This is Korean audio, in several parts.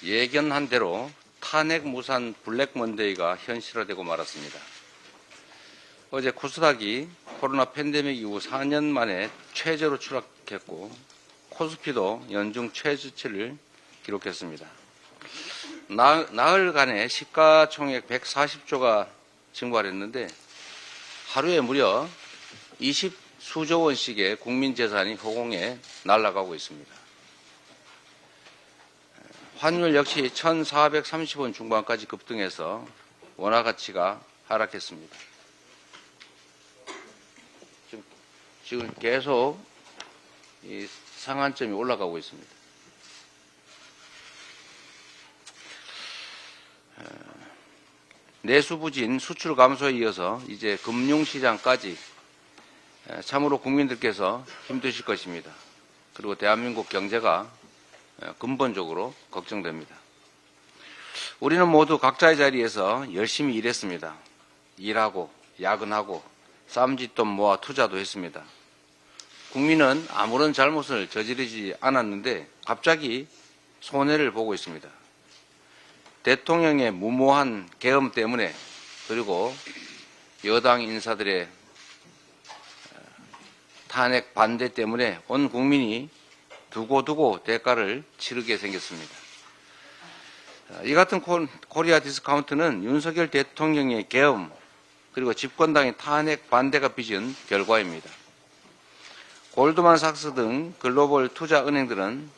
예견한 대로 탄핵 무산 블랙먼데이가 현실화되고 말았습니다. 어제 코스닥이 코로나 팬데믹 이후 4년 만에 최저로 추락했고 코스피도 연중 최저치를 기록했습니다. 나흘간의 시가총액 140조가 증발했는데 하루에 무려 20수조 원씩의 국민 재산이 허공에 날아가고 있습니다. 환율 역시 1,430원 중반까지 급등해서 원화 가치가 하락했습니다. 지금 계속 이 상한점이 올라가고 있습니다. 내수 부진, 수출 감소에 이어서 이제 금융시장까지 참으로 국민들께서 힘드실 것입니다. 그리고 대한민국 경제가 근본적으로 걱정됩니다. 우리는 모두 각자의 자리에서 열심히 일했습니다. 일하고 야근하고 쌈짓돈 모아 투자도 했습니다. 국민은 아무런 잘못을 저지르지 않았는데 갑자기 손해를 보고 있습니다. 대통령의 무모한 계엄 때문에 그리고 여당 인사들의 탄핵 반대 때문에 온 국민이 두고두고 대가를 치르게 생겼습니다. 이 같은 코리아 디스카운트는 윤석열 대통령의 계엄 그리고 집권당의 탄핵 반대가 빚은 결과입니다. 골드만삭스 등 글로벌 투자은행들은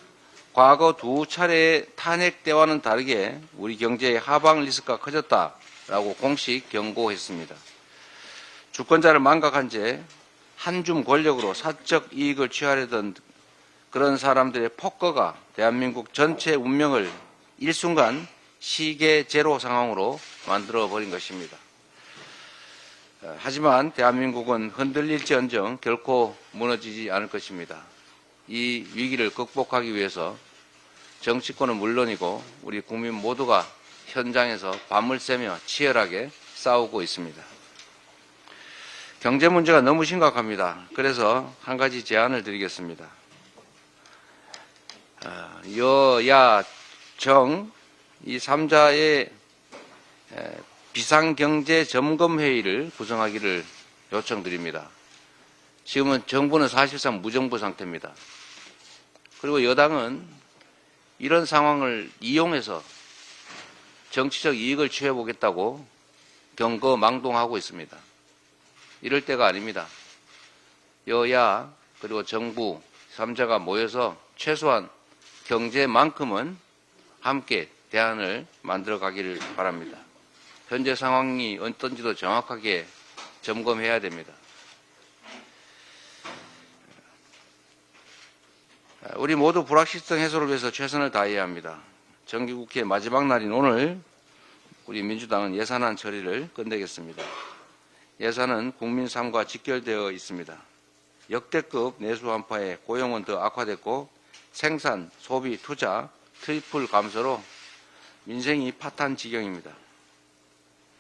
과거 두 차례의 탄핵 때와는 다르게 우리 경제의 하방 리스크가 커졌다라고 공식 경고했습니다. 주권자를 망각한 채 한줌 권력으로 사적 이익을 취하려던 그런 사람들의 폭거가 대한민국 전체 운명을 일순간 시계 제로 상황으로 만들어버린 것입니다. 하지만 대한민국은 흔들릴지언정 결코 무너지지 않을 것입니다. 이 위기를 극복하기 위해서 정치권은 물론이고 우리 국민 모두가 현장에서 밤을 새며 치열하게 싸우고 있습니다. 경제 문제가 너무 심각합니다. 그래서 한 가지 제안을 드리겠습니다. 여야 정 이 3자의 비상경제점검회의를 구성하기를 요청드립니다. 지금은 정부는 사실상 무정부 상태입니다. 그리고 여당은 이런 상황을 이용해서 정치적 이익을 취해보겠다고 경거망동하고 있습니다. 이럴 때가 아닙니다. 여야 그리고 정부 3자가 모여서 최소한 경제만큼은 함께 대안을 만들어 가기를 바랍니다. 현재 상황이 어떤지도 정확하게 점검해야 됩니다. 우리 모두 불확실성 해소를 위해서 최선을 다해야 합니다. 정기국회 마지막 날인 오늘 우리 민주당은 예산안 처리를 끝내겠습니다. 예산은 국민 삶과 직결되어 있습니다. 역대급 내수 한파에 고용은 더 악화됐고 생산, 소비, 투자 트리플 감소로 민생이 파탄 지경입니다.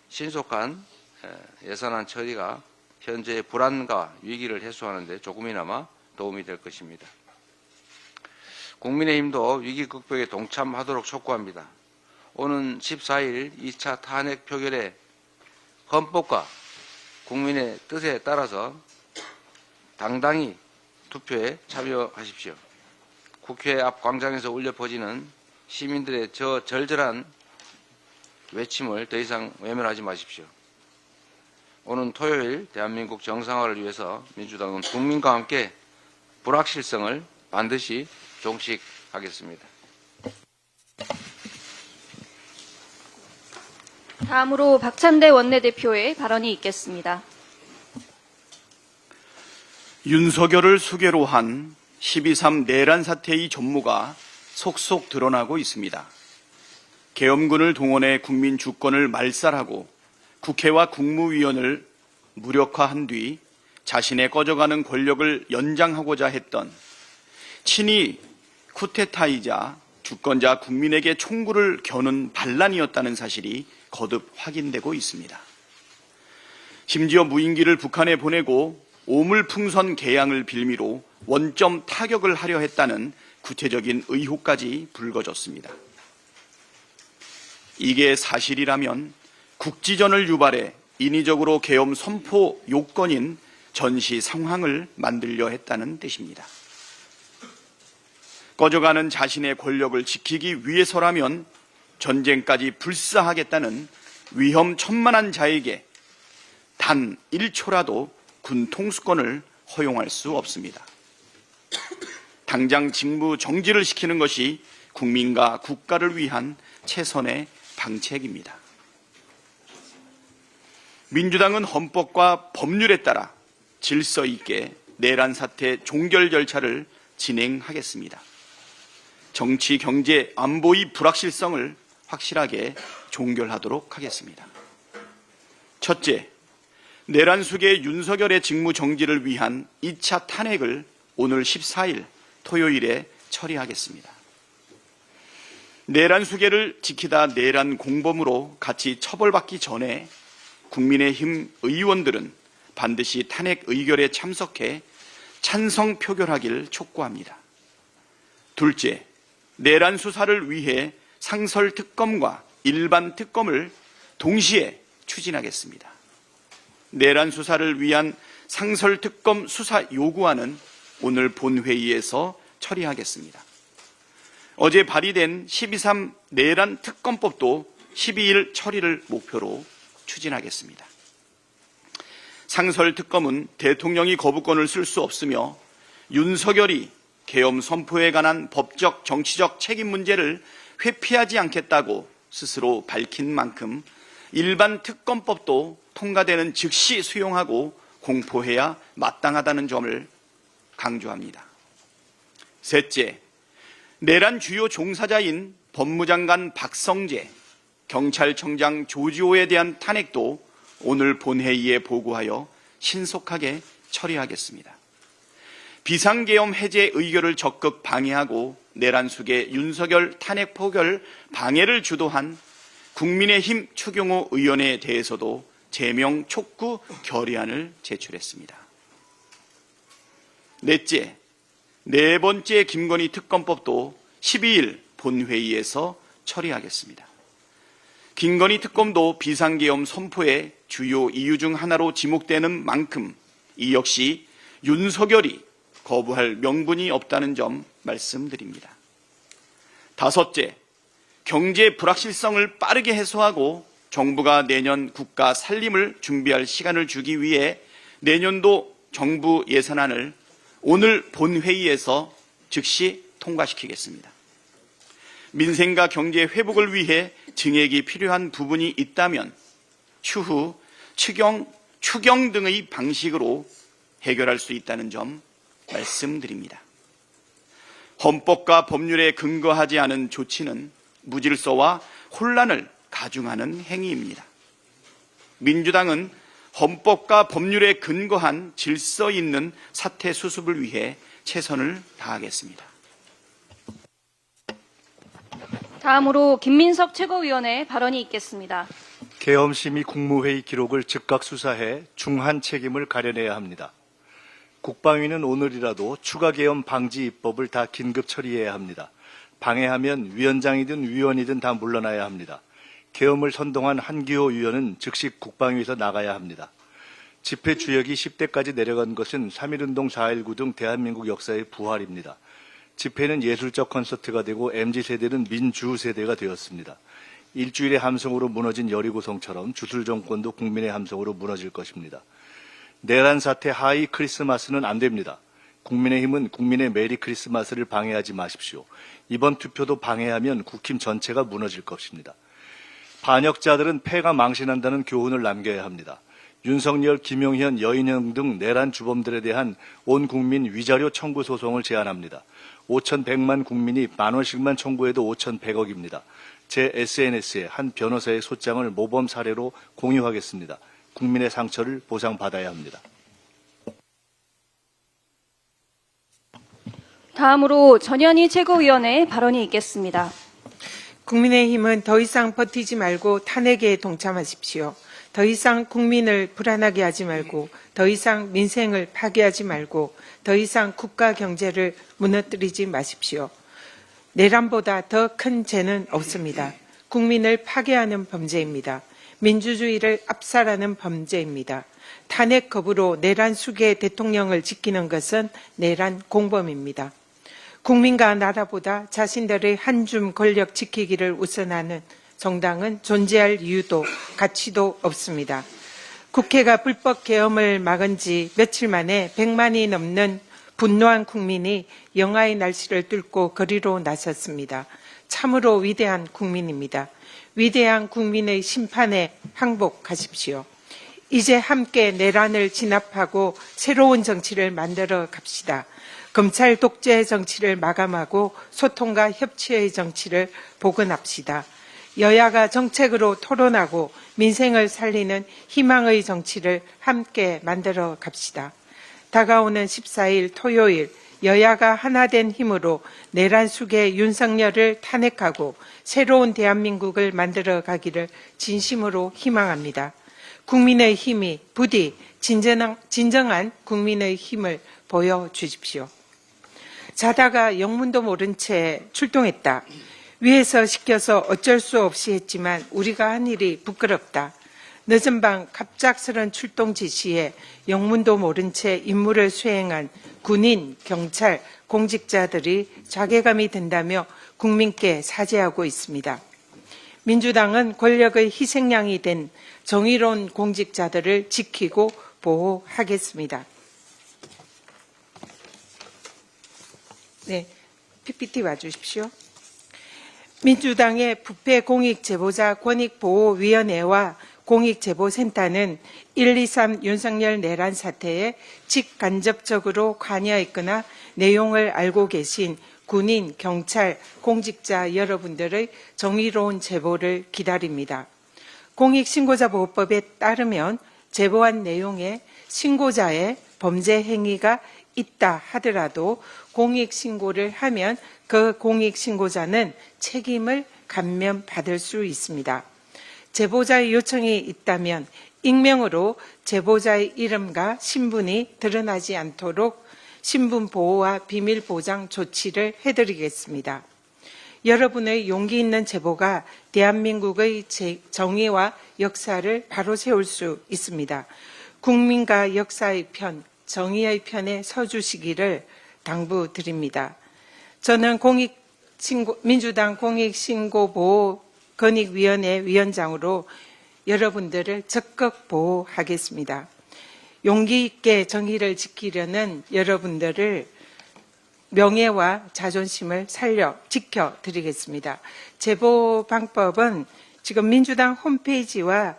신속한 예산안 처리가 현재의 불안과 위기를 해소하는 데 조금이나마 도움이 될 것입니다. 국민의힘도 위기 극복에 동참하도록 촉구합니다. 오는 14일 2차 탄핵 표결에 헌법과 국민의 뜻에 따라서 당당히 투표에 참여하십시오. 국회 앞 광장에서 울려 퍼지는 시민들의 저 절절한 외침을 더 이상 외면하지 마십시오. 오는 토요일 대한민국 정상화를 위해서 민주당은 국민과 함께 불확실성을 반드시 종식하겠습니다. 다음으로 박찬대 원내대표의 발언이 있겠습니다. 윤석열을 수괴로 한 12.3 내란 사태의 전모가 속속 드러나고 있습니다. 계엄군을 동원해 국민 주권을 말살하고 국회와 국무위원을 무력화한 뒤 자신의 꺼져가는 권력을 연장하고자 했던 친이 쿠데타이자 주권자 국민에게 총구를 겨눈 반란이었다는 사실이 거듭 확인되고 있습니다. 심지어 무인기를 북한에 보내고 오물풍선 개양을 빌미로 원점 타격을 하려 했다는 구체적인 의혹까지 불거졌습니다. 이게 사실이라면 국지전을 유발해 인위적으로 계엄 선포 요건인 전시 상황을 만들려 했다는 뜻입니다. 꺼져가는 자신의 권력을 지키기 위해서라면 전쟁까지 불사하겠다는 위험천만한 자에게 단 1초라도 군 통수권을 허용할 수 없습니다. 당장 직무 정지를 시키는 것이 국민과 국가를 위한 최선의 방책입니다. 민주당은 헌법과 법률에 따라 질서 있게 내란 사태 종결 절차를 진행하겠습니다. 정치, 경제, 안보의 불확실성을 확실하게 종결하도록 하겠습니다. 첫째, 내란 수계 윤석열의 직무 정지를 위한 2차 탄핵을 오늘 14일 토요일에 처리하겠습니다. 내란 수계를 지키다 내란 공범으로 같이 처벌받기 전에 국민의힘 의원들은 반드시 탄핵 의결에 참석해 찬성 표결하기를 촉구합니다. 둘째, 내란 수사를 위해 상설특검과 일반 특검을 동시에 추진하겠습니다. 내란 수사를 위한 상설특검 수사 요구안은 오늘 본회의에서 처리하겠습니다. 어제 발의된 12.3 내란 특검법도 12일 처리를 목표로 추진하겠습니다. 상설특검은 대통령이 거부권을 쓸 수 없으며 윤석열이 계엄 선포에 관한 법적, 정치적 책임 문제를 회피하지 않겠다고 스스로 밝힌 만큼 일반 특검법도 통과되는 즉시 수용하고 공포해야 마땅하다는 점을 강조합니다. 셋째, 내란 주요 종사자인 법무장관 박성재, 경찰청장 조지호에 대한 탄핵도 오늘 본회의에 보고하여 신속하게 처리하겠습니다. 비상계엄 해제 의결을 적극 방해하고 내란 수계 윤석열 탄핵 포결 방해를 주도한 국민의힘 추경호 의원에 대해서도 제명 촉구 결의안을 제출했습니다. 넷째, 네 번째 김건희 특검법도 12일 본회의에서 처리하겠습니다. 김건희 특검도 비상계엄 선포의 주요 이유 중 하나로 지목되는 만큼 이 역시 윤석열이 거부할 명분이 없다는 점 말씀드립니다. 다섯째, 경제 불확실성을 빠르게 해소하고 정부가 내년 국가 살림을 준비할 시간을 주기 위해 내년도 정부 예산안을 오늘 본회의에서 즉시 통과시키겠습니다. 민생과 경제 회복을 위해 증액이 필요한 부분이 있다면 추후 추경 등의 방식으로 해결할 수 있다는 점 말씀드립니다. 헌법과 법률에 근거하지 않은 조치는 무질서와 혼란을 가중하는 행위입니다. 민주당은 헌법과 법률에 근거한 질서 있는 사태 수습을 위해 최선을 다하겠습니다. 다음으로 김민석 최고위원의 발언이 있겠습니다. 계엄심의 국무회의 기록을 즉각 수사해 중한 책임을 가려내야 합니다. 국방위는 오늘이라도 추가 계엄 방지 입법을 다 긴급 처리해야 합니다. 방해하면 위원장이든 위원이든 다 물러나야 합니다. 계엄을 선동한 한기호 위원은 즉시 국방위에서 나가야 합니다. 집회 주역이 10대까지 내려간 것은 3.1운동 4.19 등 대한민국 역사의 부활입니다. 집회는 예술적 콘서트가 되고 MZ세대는 민주세대가 되었습니다. 일주일의 함성으로 무너진 여리고성처럼 주술 정권도 국민의 함성으로 무너질 것입니다. 내란 사태 하이 크리스마스는 안 됩니다. 국민의힘은 국민의 메리 크리스마스를 방해하지 마십시오. 이번 투표도 방해하면 국힘 전체가 무너질 것입니다. 반역자들은 패가 망신한다는 교훈을 남겨야 합니다. 윤석열, 김용현, 여인영 등 내란 주범들에 대한 온 국민 위자료 청구 소송을 제안합니다. 5,100만 국민이 10,000원씩만 청구해도 5,100억입니다. 제 SNS에 한 변호사의 소장을 모범 사례로 공유하겠습니다. 국민의 상처를 보상받아야 합니다. 다음으로 전현희 최고위원의 발언이 있겠습니다. 국민의힘은 더 이상 버티지 말고 탄핵에 동참하십시오. 더 이상 국민을 불안하게 하지 말고, 더 이상 민생을 파괴하지 말고, 더 이상 국가 경제를 무너뜨리지 마십시오. 내란보다 더 큰 죄는 없습니다. 국민을 파괴하는 범죄입니다. 민주주의를 압살하는 범죄입니다. 탄핵 거부로 내란 수계 대통령을 지키는 것은 내란 공범입니다. 국민과 나라보다 자신들의 한 줌 권력 지키기를 우선하는 정당은 존재할 이유도 가치도 없습니다. 국회가 불법 계엄을 막은 지 며칠 만에 100만이 넘는 분노한 국민이 영하의 날씨를 뚫고 거리로 나섰습니다. 참으로 위대한 국민입니다. 위대한 국민의 심판에 항복하십시오. 이제 함께 내란을 진압하고 새로운 정치를 만들어 갑시다. 검찰 독재 정치를 마감하고 소통과 협치의 정치를 복원합시다. 여야가 정책으로 토론하고 민생을 살리는 희망의 정치를 함께 만들어 갑시다. 다가오는 14일 토요일 여야가 하나된 힘으로 내란 숙의 윤석열을 탄핵하고 새로운 대한민국을 만들어 가기를 진심으로 희망합니다. 국민의 힘이 부디 진정한 국민의 힘을 보여주십시오. 자다가 영문도 모른 채 출동했다. 위에서 시켜서 어쩔 수 없이 했지만 우리가 한 일이 부끄럽다. 늦은 밤 갑작스런 출동 지시에 영문도 모른 채 임무를 수행한 군인, 경찰, 공직자들이 자괴감이 든다며 국민께 사죄하고 있습니다. 민주당은 권력의 희생양이 된 정의로운 공직자들을 지키고 보호하겠습니다. 네, PPT 와주십시오. 민주당의 부패 공익제보자 권익보호위원회와 공익제보센터는 123 윤석열 내란 사태에 직간접적으로 관여했거나 내용을 알고 계신 군인, 경찰, 공직자 여러분들의 정의로운 제보를 기다립니다. 공익신고자보호법에 따르면 제보한 내용에 신고자의 범죄 행위가 있다 하더라도 공익신고를 하면 그 공익신고자는 책임을 감면받을 수 있습니다. 제보자의 요청이 있다면 익명으로 제보자의 이름과 신분이 드러나지 않도록 신분 보호와 비밀 보장 조치를 해드리겠습니다. 여러분의 용기 있는 제보가 대한민국의 정의와 역사를 바로 세울 수 있습니다. 국민과 역사의 편, 정의의 편에 서주시기를 당부드립니다. 저는 민주당 공익신고보호권익위원회 위원장으로 여러분들을 적극 보호하겠습니다. 용기 있게 정의를 지키려는 여러분들을 명예와 자존심을 지켜드리겠습니다. 제보 방법은 지금 민주당 홈페이지와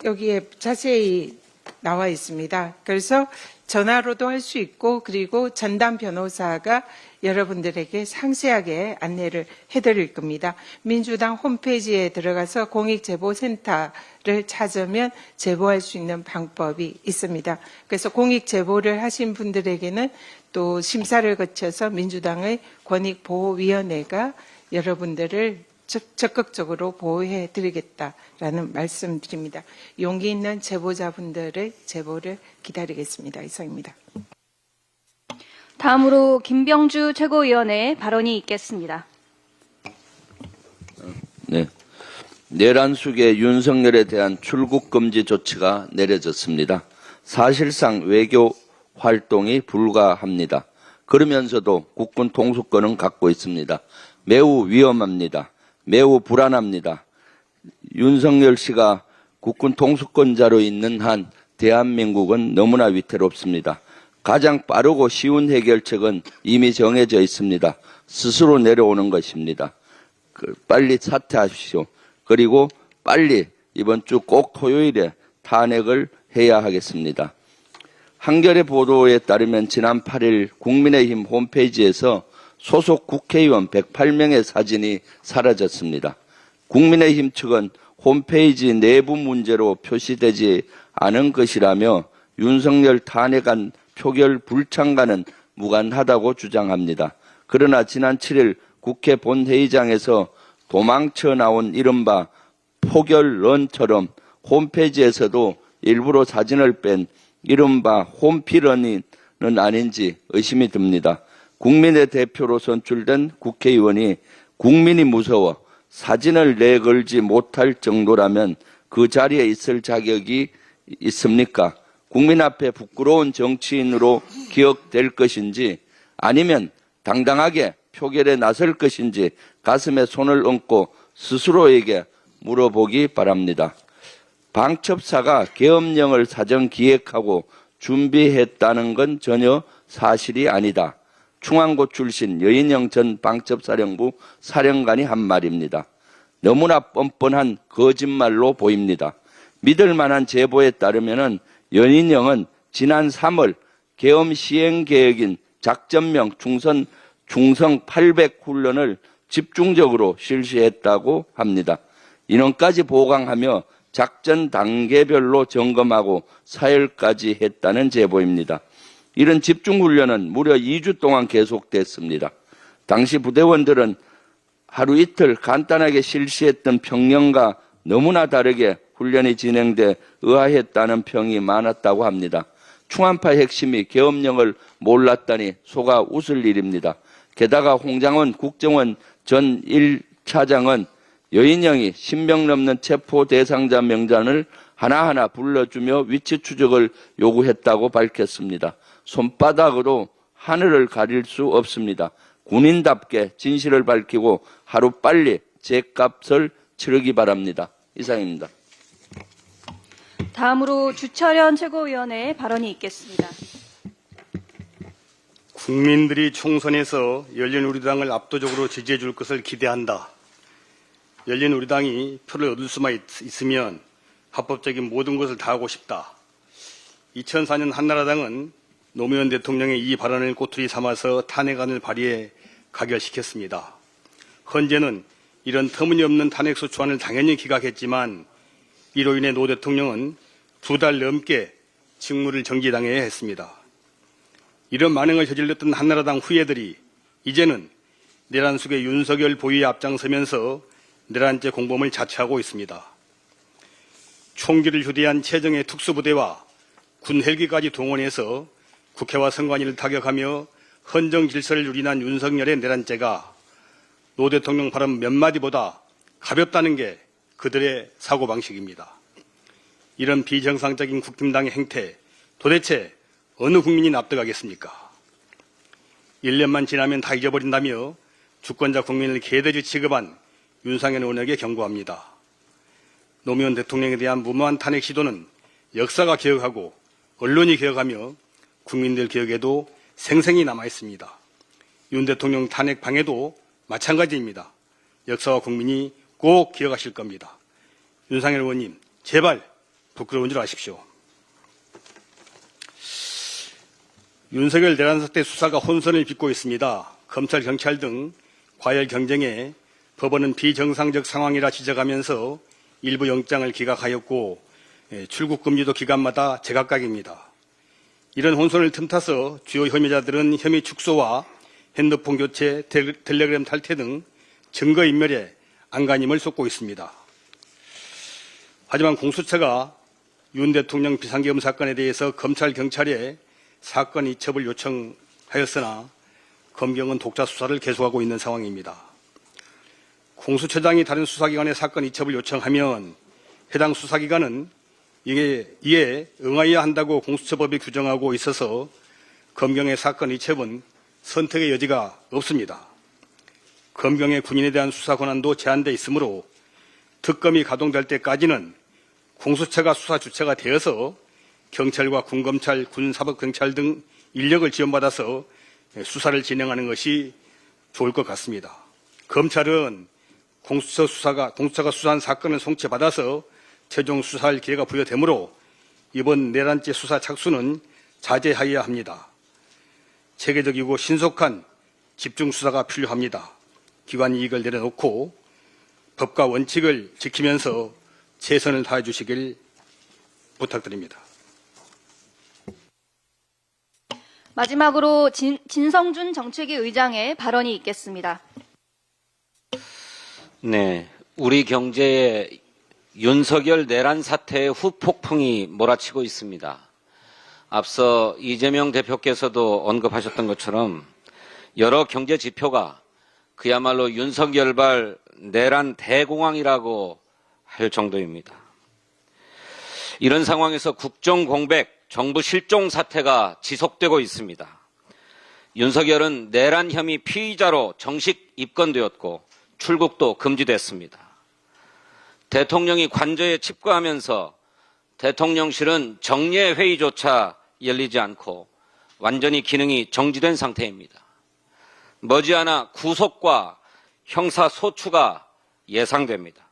여기에 자세히 나와 있습니다. 그래서 전화로도 할 수 있고 그리고 전담 변호사가 여러분들에게 상세하게 안내를 해드릴 겁니다. 민주당 홈페이지에 들어가서 공익제보센터를 찾으면 제보할 수 있는 방법이 있습니다. 그래서 공익제보를 하신 분들에게는 또 심사를 거쳐서 민주당의 권익보호위원회가 여러분들을 적극적으로 보호해 드리겠다라는 말씀드립니다. 용기 있는 제보자분들의 제보를 기다리겠습니다. 이상입니다. 다음으로 김병주 최고위원의 발언이 있겠습니다. 네. 내란 숙의 윤석열에 대한 출국 금지 조치가 내려졌습니다. 사실상 외교 활동이 불가합니다. 그러면서도 국군 통수권은 갖고 있습니다. 매우 위험합니다. 매우 불안합니다. 윤석열 씨가 국군 통수권자로 있는 한 대한민국은 너무나 위태롭습니다. 가장 빠르고 쉬운 해결책은 이미 정해져 있습니다. 스스로 내려오는 것입니다. 빨리 사퇴하십시오. 그리고 빨리 이번 주 꼭 토요일에 탄핵을 해야 하겠습니다. 한겨레 보도에 따르면 지난 8일 국민의힘 홈페이지에서 소속 국회의원 108명의 사진이 사라졌습니다. 국민의힘 측은 홈페이지 내부 문제로 표시되지 않은 것이라며 윤석열 탄핵안 표결 불참과는 무관하다고 주장합니다. 그러나 지난 7일 국회 본회의장에서 도망쳐 나온 이른바 포결런처럼 홈페이지에서도 일부러 사진을 뺀 이른바 홈피런은 아닌지 의심이 듭니다. 국민의 대표로 선출된 국회의원이 국민이 무서워 사진을 내걸지 못할 정도라면 그 자리에 있을 자격이 있습니까? 국민 앞에 부끄러운 정치인으로 기억될 것인지 아니면 당당하게 표결에 나설 것인지 가슴에 손을 얹고 스스로에게 물어보기 바랍니다. 방첩사가 계엄령을 사전 기획하고 준비했다는 건 전혀 사실이 아니다. 충안고 출신 여인영 전 방첩사령부 사령관이 한 말입니다. 너무나 뻔뻔한 거짓말로 보입니다. 믿을 만한 제보에 따르면 여인영은 지난 3월 계엄 시행 계획인 작전명 중성 800 훈련을 집중적으로 실시했다고 합니다. 인원까지 보강하며 작전 단계별로 점검하고 사열까지 했다는 제보입니다. 이런 집중훈련은 무려 2주 동안 계속됐습니다. 당시 부대원들은 하루 이틀 간단하게 실시했던 평년과 너무나 다르게 훈련이 진행돼 의아했다는 평이 많았다고 합니다. 충안파 핵심이 계엄령을 몰랐다니 속아 웃을 일입니다. 게다가 홍장원 국정원 전 1차장은 여인영이 10명 넘는 체포 대상자 명단을 하나하나 불러주며 위치 추적을 요구했다고 밝혔습니다. 손바닥으로 하늘을 가릴 수 없습니다. 군인답게 진실을 밝히고 하루빨리 죗값을 치르기 바랍니다. 이상입니다. 다음으로 주철현 최고위원의 발언이 있겠습니다. 국민들이 총선에서 열린우리당을 압도적으로 지지해 줄 것을 기대한다. 열린우리당이 표를 얻을 수만 있으면 합법적인 모든 것을 다 하고 싶다. 2004년 한나라당은 노무현 대통령의 이 발언을 꼬투리 삼아서 탄핵안을 발의해 가결시켰습니다. 헌재는 이런 터무니없는 탄핵소추안을 당연히 기각했지만 이로 인해 노 대통령은 2달 넘게 직무를 정지당해야 했습니다. 이런 만행을 저질렀던 한나라당 후예들이 이제는 내란 속의 윤석열 보위에 앞장서면서 내란죄 공범을 자처하고 있습니다. 총기를 휴대한 최정예 특수부대와 군 헬기까지 동원해서 국회와 선관위를 타격하며 헌정 질서를 유린한 윤석열의 내란죄가 노 대통령 발언 몇 마디보다 가볍다는 게 그들의 사고방식입니다. 이런 비정상적인 국힘당의 행태, 도대체 어느 국민이 납득하겠습니까? 1년만 지나면 다 잊어버린다며 주권자 국민을 개돼지 취급한 윤상현 의원에게 경고합니다. 노무현 대통령에 대한 무모한 탄핵 시도는 역사가 기억하고 언론이 기억하며 국민들 기억에도 생생히 남아있습니다. 윤 대통령 탄핵 방해도 마찬가지입니다. 역사와 국민이 꼭 기억하실 겁니다. 윤상현 의원님, 제발 부끄러운 줄 아십시오. 윤석열 내란 사태 수사가 혼선을 빚고 있습니다. 검찰, 경찰 등 과열 경쟁에 법원은 비정상적 상황이라 지적하면서 일부 영장을 기각하였고 출국 금지도 기간마다 제각각입니다. 이런 혼선을 틈타서 주요 혐의자들은 혐의 축소와 핸드폰 교체, 텔레그램 탈퇴 등 증거인멸에 안간힘을 쏟고 있습니다. 하지만 공수처가 윤 대통령 비상계엄 사건에 대해서 검찰, 경찰에 사건 이첩을 요청하였으나 검경은 독자 수사를 계속하고 있는 상황입니다. 공수처장이 다른 수사기관에 사건 이첩을 요청하면 해당 수사기관은 이에 응하여야 한다고 공수처법이 규정하고 있어서 검경의 사건 이첩은 선택의 여지가 없습니다. 검경의 군인에 대한 수사 권한도 제한돼 있으므로 특검이 가동될 때까지는 공수처가 수사 주체가 되어서 경찰과 군검찰, 군사법경찰 등 인력을 지원받아서 수사를 진행하는 것이 좋을 것 같습니다. 검찰은 공수처가 수사한 사건을 송치받아서 최종 수사할 기회가 부여되므로 이번 내란죄 수사 착수는 자제하여야 합니다. 체계적이고 신속한 집중 수사가 필요합니다. 기관 이익을 내려놓고 법과 원칙을 지키면서 최선을 다해 주시길 부탁드립니다. 마지막으로 진성준 정책위 의장의 발언이 있겠습니다. 네, 우리 경제에 윤석열 내란 사태의 후폭풍이 몰아치고 있습니다. 앞서 이재명 대표께서도 언급하셨던 것처럼 여러 경제 지표가 그야말로 윤석열발 내란 대공황이라고 할 정도입니다. 이런 상황에서 국정 공백, 정부 실종 사태가 지속되고 있습니다. 윤석열은 내란 혐의 피의자로 정식 입건되었고 출국도 금지됐습니다. 대통령이 관저에 칩거하면서 대통령실은 정례 회의조차 열리지 않고 완전히 기능이 정지된 상태입니다. 머지않아 구속과 형사소추가 예상됩니다.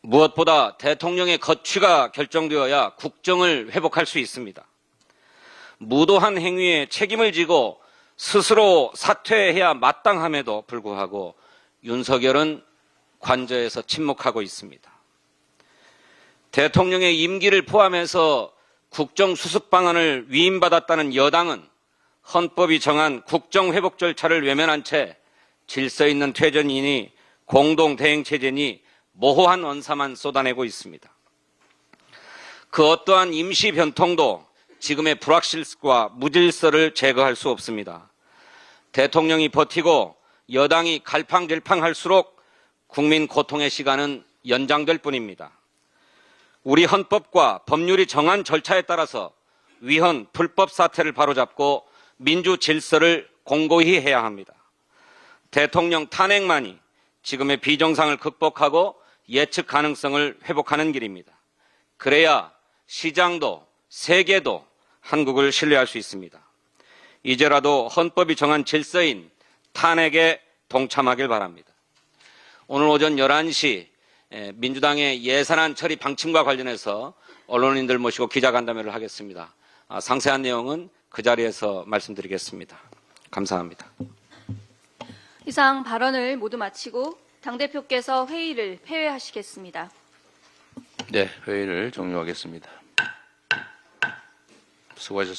무엇보다 대통령의 거취가 결정되어야 국정을 회복할 수 있습니다. 무도한 행위에 책임을 지고 스스로 사퇴해야 마땅함에도 불구하고 윤석열은 관저에서 침묵하고 있습니다. 대통령의 임기를 포함해서 국정수습 방안을 위임받았다는 여당은 헌법이 정한 국정회복 절차를 외면한 채 질서 있는 퇴전이니 공동대행체제니 모호한 언사만 쏟아내고 있습니다. 그 어떠한 임시 변통도 지금의 불확실과 무질서를 제거할 수 없습니다. 대통령이 버티고 여당이 갈팡질팡할수록 국민 고통의 시간은 연장될 뿐입니다. 우리 헌법과 법률이 정한 절차에 따라서 위헌, 불법 사태를 바로잡고 민주 질서를 공고히 해야 합니다. 대통령 탄핵만이 지금의 비정상을 극복하고 예측 가능성을 회복하는 길입니다. 그래야 시장도 세계도 한국을 신뢰할 수 있습니다. 이제라도 헌법이 정한 질서인 탄핵에 동참하길 바랍니다. 오늘 오전 11시 민주당의 예산안 처리 방침과 관련해서 언론인들 모시고 기자간담회를 하겠습니다. 상세한 내용은 그 자리에서 말씀드리겠습니다. 감사합니다. 이상 발언을 모두 마치고 당대표께서 회의를 폐회하시겠습니다. 네, 회의를 종료하겠습니다. 수고하셨습니다.